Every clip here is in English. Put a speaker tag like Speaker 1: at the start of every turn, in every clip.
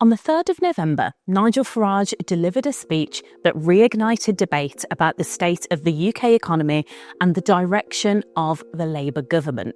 Speaker 1: On the 3rd of November, Nigel Farage delivered a speech that reignited debate about the state of the UK economy and the direction of the Labour government.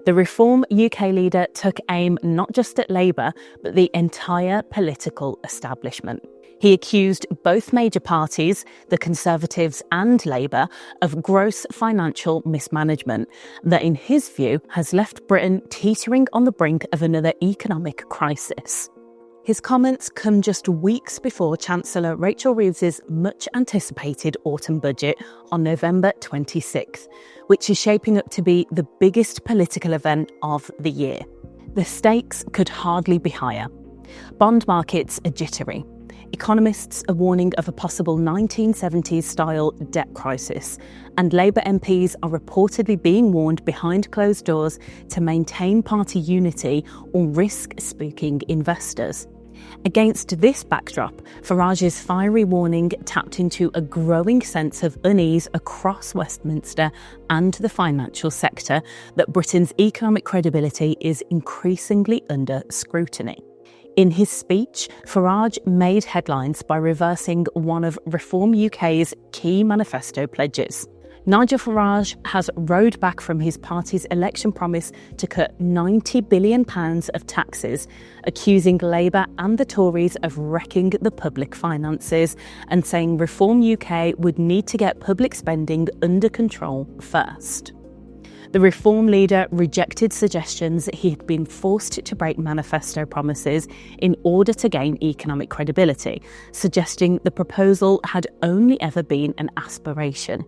Speaker 1: The Reform UK leader took aim not just at Labour, but the entire political establishment. He accused both major parties, the Conservatives and Labour, of gross financial mismanagement that, in his view, has left Britain teetering on the brink of another economic crisis. His comments come just weeks before Chancellor Rachel Reeves' much-anticipated autumn budget on November 26th, which is shaping up to be the biggest political event of the year. The stakes could hardly be higher. Bond markets are jittery. Economists are warning of a possible 1970s-style debt crisis, and Labour MPs are reportedly being warned behind closed doors to maintain party unity or risk spooking investors. Against this backdrop, Farage's fiery warning tapped into a growing sense of unease across Westminster and the financial sector that Britain's economic credibility is increasingly under scrutiny. In his speech, Farage made headlines by reversing one of Reform UK's key manifesto pledges. Nigel Farage has rowed back from his party's election promise to cut £90 billion of taxes, accusing Labour and the Tories of wrecking the public finances and saying Reform UK would need to get public spending under control first. The Reform leader rejected suggestions that he had been forced to break manifesto promises in order to gain economic credibility, suggesting the proposal had only ever been an aspiration.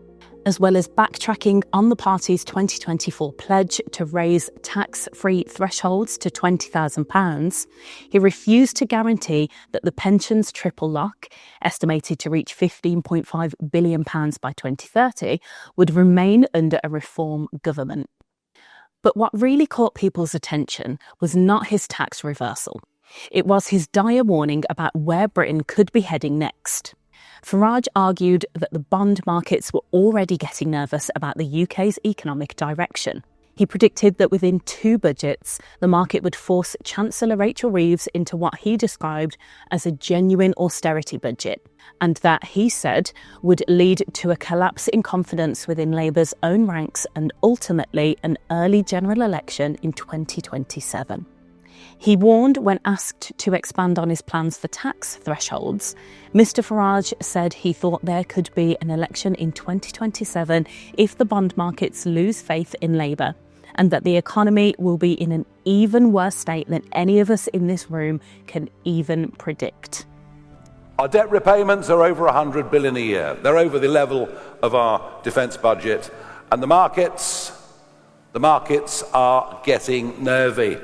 Speaker 1: As well as backtracking on the party's 2024 pledge to raise tax-free thresholds to £20,000, he refused to guarantee that the pensions triple lock, estimated to reach £15.5 billion by 2030, would remain under a Reform government. But what really caught people's attention was not his tax reversal. It was his dire warning about where Britain could be heading next. Farage argued that the bond markets were already getting nervous about the UK's economic direction. He predicted that within 2 budgets, the market would force Chancellor Rachel Reeves into what he described as a genuine austerity budget, and that, he said, would lead to a collapse in confidence within Labour's own ranks and ultimately an early general election in 2027. He warned when asked to expand on his plans for tax thresholds. Mr Farage said he thought there could be an election in 2027 if the bond markets lose faith in Labour, and that the economy will be in an even worse state than any of us in this room can even predict.
Speaker 2: Our debt repayments are over £100 billion a year. They're over the level of our defence budget, and the markets are getting nervy.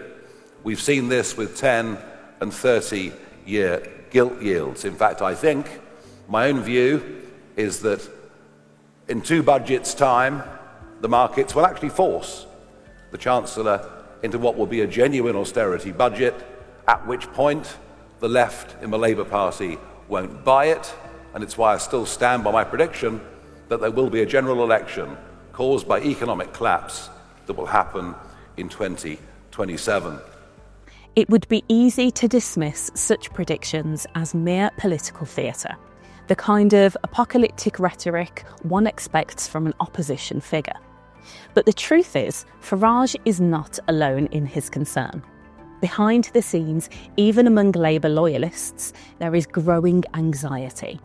Speaker 2: We've seen this with 10 and 30-year gilt yields. In fact, I think my own view is that in 2 budgets' time, the markets will actually force the Chancellor into what will be a genuine austerity budget, at which point the left in the Labour Party won't buy it, and it's why I still stand by my prediction that there will be a general election caused by economic collapse that will happen in 2027.
Speaker 1: It would be easy to dismiss such predictions as mere political theatre, the kind of apocalyptic rhetoric one expects from an opposition figure. But the truth is, Farage is not alone in his concern. Behind the scenes, even among Labour loyalists, there is growing anxiety.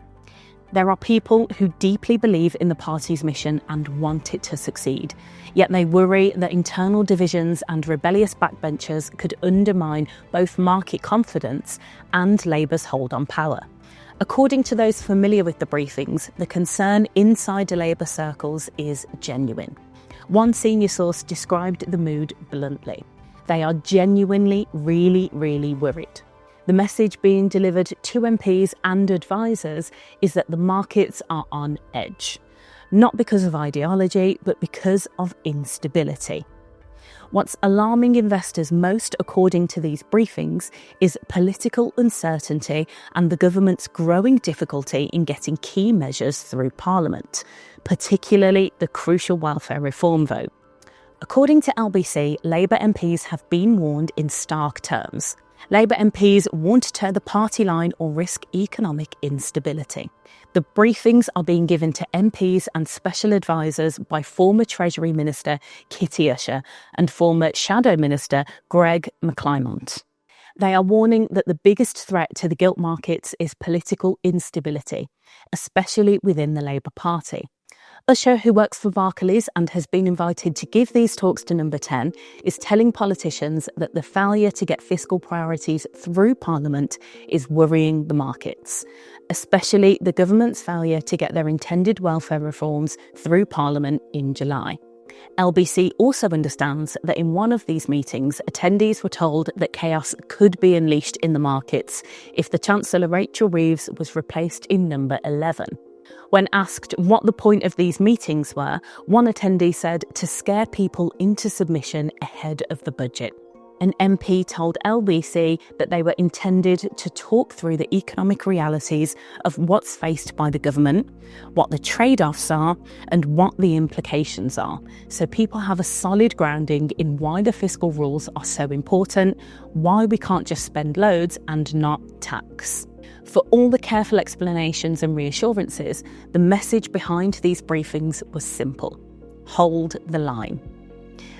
Speaker 1: There are people who deeply believe in the party's mission and want it to succeed, yet they worry that internal divisions and rebellious backbenchers could undermine both market confidence and Labour's hold on power. According to those familiar with the briefings, the concern inside the Labour circles is genuine. One senior source described the mood bluntly. They are genuinely, really worried. The message being delivered to MPs and advisors is that the markets are on edge, not because of ideology, but because of instability. What's alarming investors most, according to these briefings, is political uncertainty and the government's growing difficulty in getting key measures through Parliament, particularly the crucial welfare reform vote. According to LBC, Labour MPs have been warned in stark terms. Labour MPs won't toe the party line or risk economic instability. The briefings are being given to MPs and special advisers by former Treasury Minister Kitty Ussher and former Shadow Minister Greg McClymont. They are warning that the biggest threat to the gilt markets is political instability, especially within the Labour Party. Ussher, who works for Barclays and has been invited to give these talks to Number 10, is telling politicians that the failure to get fiscal priorities through Parliament is worrying the markets, especially the government's failure to get their intended welfare reforms through Parliament in July. LBC also understands that in one of these meetings, attendees were told that chaos could be unleashed in the markets if the Chancellor Rachel Reeves was replaced in Number 11. When asked what the point of these meetings were, one attendee said to scare people into submission ahead of the budget. An MP told LBC that they were intended to talk through the economic realities of what's faced by the government, what the trade-offs are, and what the implications are, so people have a solid grounding in why the fiscal rules are so important, why we can't just spend loads and not tax. For all the careful explanations and reassurances, the message behind these briefings was simple: hold the line.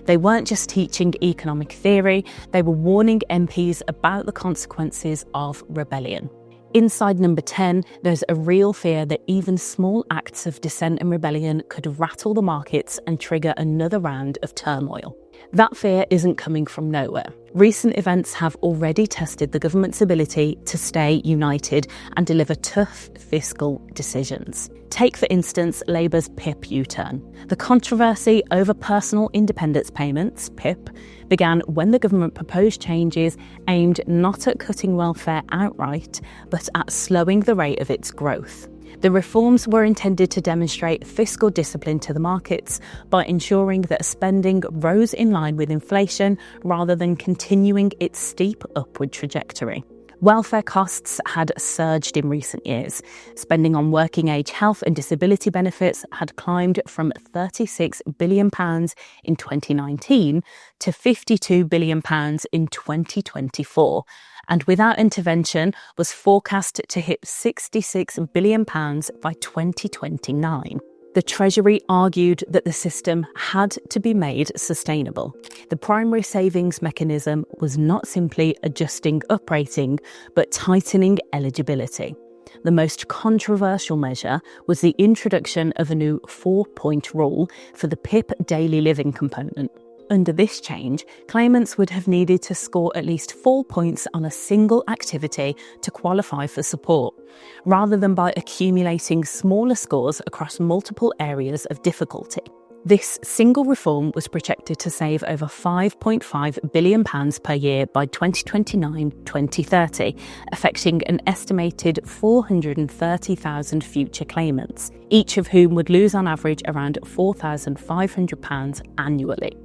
Speaker 1: They weren't just teaching economic theory, they were warning MPs about the consequences of rebellion. Inside Number 10, there's a real fear that even small acts of dissent and rebellion could rattle the markets and trigger another round of turmoil. That fear isn't coming from nowhere. Recent events have already tested the government's ability to stay united and deliver tough fiscal decisions. Take, for instance, Labour's PIP U-turn. The controversy over personal independence payments, PIP, began when the government proposed changes aimed not at cutting welfare outright, but at slowing the rate of its growth. The reforms were intended to demonstrate fiscal discipline to the markets by ensuring that spending rose in line with inflation rather than continuing its steep upward trajectory. Welfare costs had surged in recent years. Spending on working-age health and disability benefits had climbed from £36 billion in 2019 to £52 billion in 2024, and without intervention was forecast to hit £66 billion by 2029. The Treasury argued that the system had to be made sustainable. The primary savings mechanism was not simply adjusting uprating, but tightening eligibility. The most controversial measure was the introduction of a new 4-point rule for the PIP daily living component. Under this change, claimants would have needed to score at least 4 points on a single activity to qualify for support, rather than by accumulating smaller scores across multiple areas of difficulty. This single reform was projected to save over £5.5 billion per year by 2029-2030, affecting an estimated 430,000 future claimants, each of whom would lose on average around £4,500 annually.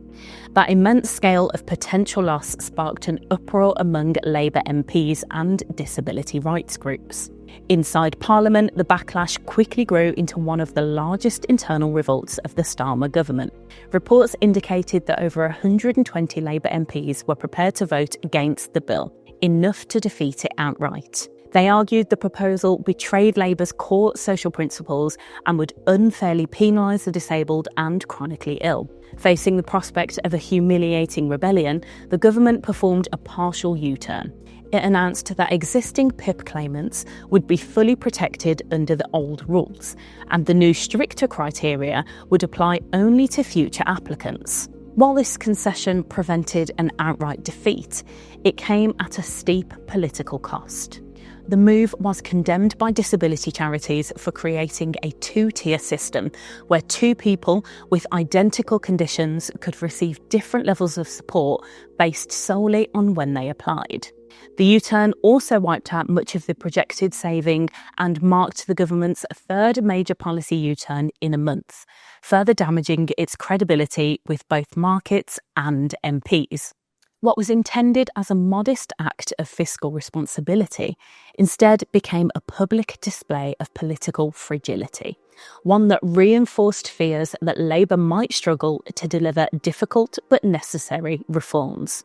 Speaker 1: That immense scale of potential loss sparked an uproar among Labour MPs and disability rights groups. Inside Parliament, the backlash quickly grew into one of the largest internal revolts of the Starmer government. Reports indicated that over 120 Labour MPs were prepared to vote against the bill, enough to defeat it outright. They argued the proposal betrayed Labour's core social principles and would unfairly penalise the disabled and chronically ill. Facing the prospect of a humiliating rebellion, the government performed a partial U-turn. It announced that existing PIP claimants would be fully protected under the old rules, and the new stricter criteria would apply only to future applicants. While this concession prevented an outright defeat, it came at a steep political cost. The move was condemned by disability charities for creating a two-tier system where two people with identical conditions could receive different levels of support based solely on when they applied. The U-turn also wiped out much of the projected saving and marked the government's third major policy U-turn in a month, further damaging its credibility with both markets and MPs. What was intended as a modest act of fiscal responsibility instead became a public display of political fragility, one that reinforced fears that Labour might struggle to deliver difficult but necessary reforms.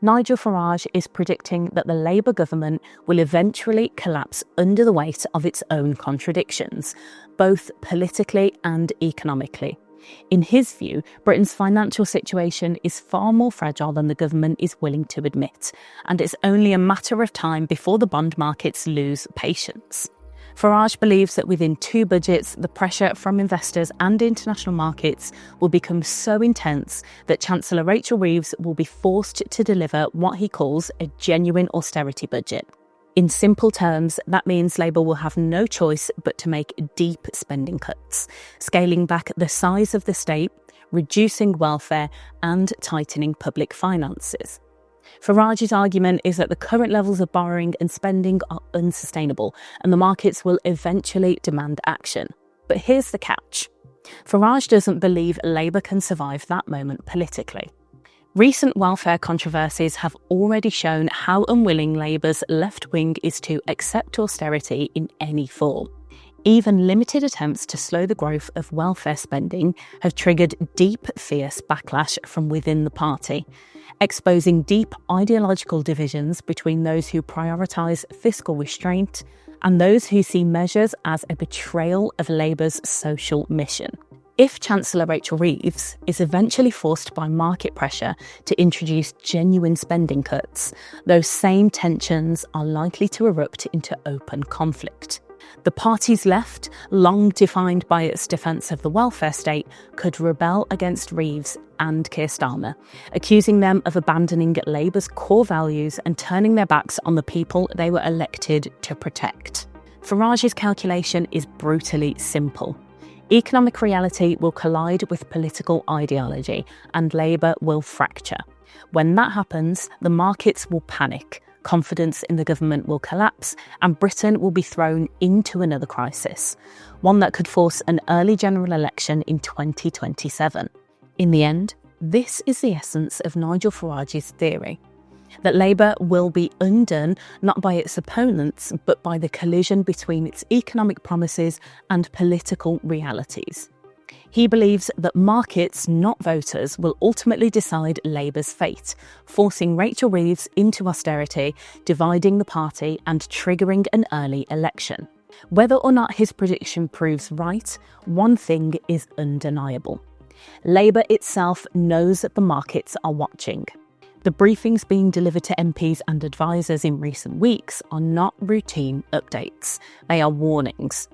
Speaker 1: Nigel Farage is predicting that the Labour government will eventually collapse under the weight of its own contradictions, both politically and economically. In his view, Britain's financial situation is far more fragile than the government is willing to admit, and it's only a matter of time before the bond markets lose patience. Farage believes that within 2 budgets, the pressure from investors and international markets will become so intense that Chancellor Rachel Reeves will be forced to deliver what he calls a genuine austerity budget. In simple terms, that means Labour will have no choice but to make deep spending cuts, scaling back the size of the state, reducing welfare and tightening public finances. Farage's argument is that the current levels of borrowing and spending are unsustainable and the markets will eventually demand action. But here's the catch. Farage doesn't believe Labour can survive that moment politically. Recent welfare controversies have already shown how unwilling Labour's left wing is to accept austerity in any form. Even limited attempts to slow the growth of welfare spending have triggered deep, fierce backlash from within the party, exposing deep ideological divisions between those who prioritise fiscal restraint and those who see measures as a betrayal of Labour's social mission. If Chancellor Rachel Reeves is eventually forced by market pressure to introduce genuine spending cuts, those same tensions are likely to erupt into open conflict. The party's left, long defined by its defence of the welfare state, could rebel against Reeves and Keir Starmer, accusing them of abandoning Labour's core values and turning their backs on the people they were elected to protect. Farage's calculation is brutally simple. Economic reality will collide with political ideology, and Labour will fracture. When that happens, the markets will panic, confidence in the government will collapse, and Britain will be thrown into another crisis, one that could force an early general election in 2027. In the end, this is the essence of Nigel Farage's theory, that Labour will be undone not by its opponents, but by the collision between its economic promises and political realities. He believes that markets, not voters, will ultimately decide Labour's fate, forcing Rachel Reeves into austerity, dividing the party and triggering an early election. Whether or not his prediction proves right, one thing is undeniable. Labour itself knows that the markets are watching. The briefings being delivered to MPs and advisers in recent weeks are not routine updates. They are warnings.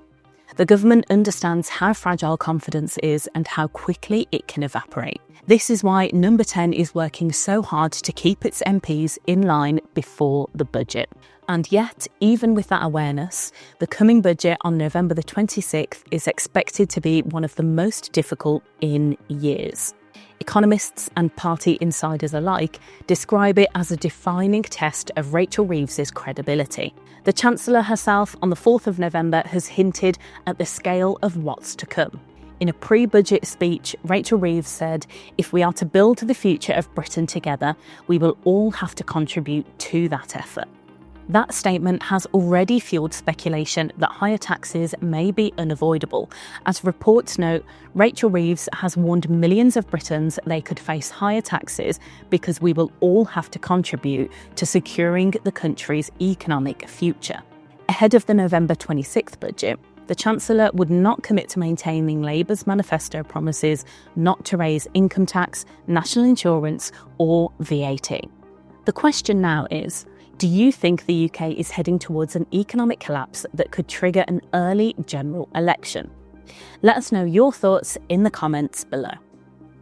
Speaker 1: The government understands how fragile confidence is and how quickly it can evaporate. This is why Number 10 is working so hard to keep its MPs in line before the budget. And yet, even with that awareness, the coming budget on November the 26th is expected to be one of the most difficult in years. Economists and party insiders alike describe it as a defining test of Rachel Reeves's credibility. The Chancellor herself on the 4th of November has hinted at the scale of what's to come. In a pre-budget speech, Rachel Reeves said, "If we are to build the future of Britain together, we will all have to contribute to that effort." That statement has already fueled speculation that higher taxes may be unavoidable. As reports note, Rachel Reeves has warned millions of Britons they could face higher taxes because we will all have to contribute to securing the country's economic future. Ahead of the November 26th budget, the Chancellor would not commit to maintaining Labour's manifesto promises not to raise income tax, national insurance or VAT. The question now is, do you think the UK is heading towards an economic collapse that could trigger an early general election? Let us know your thoughts in the comments below.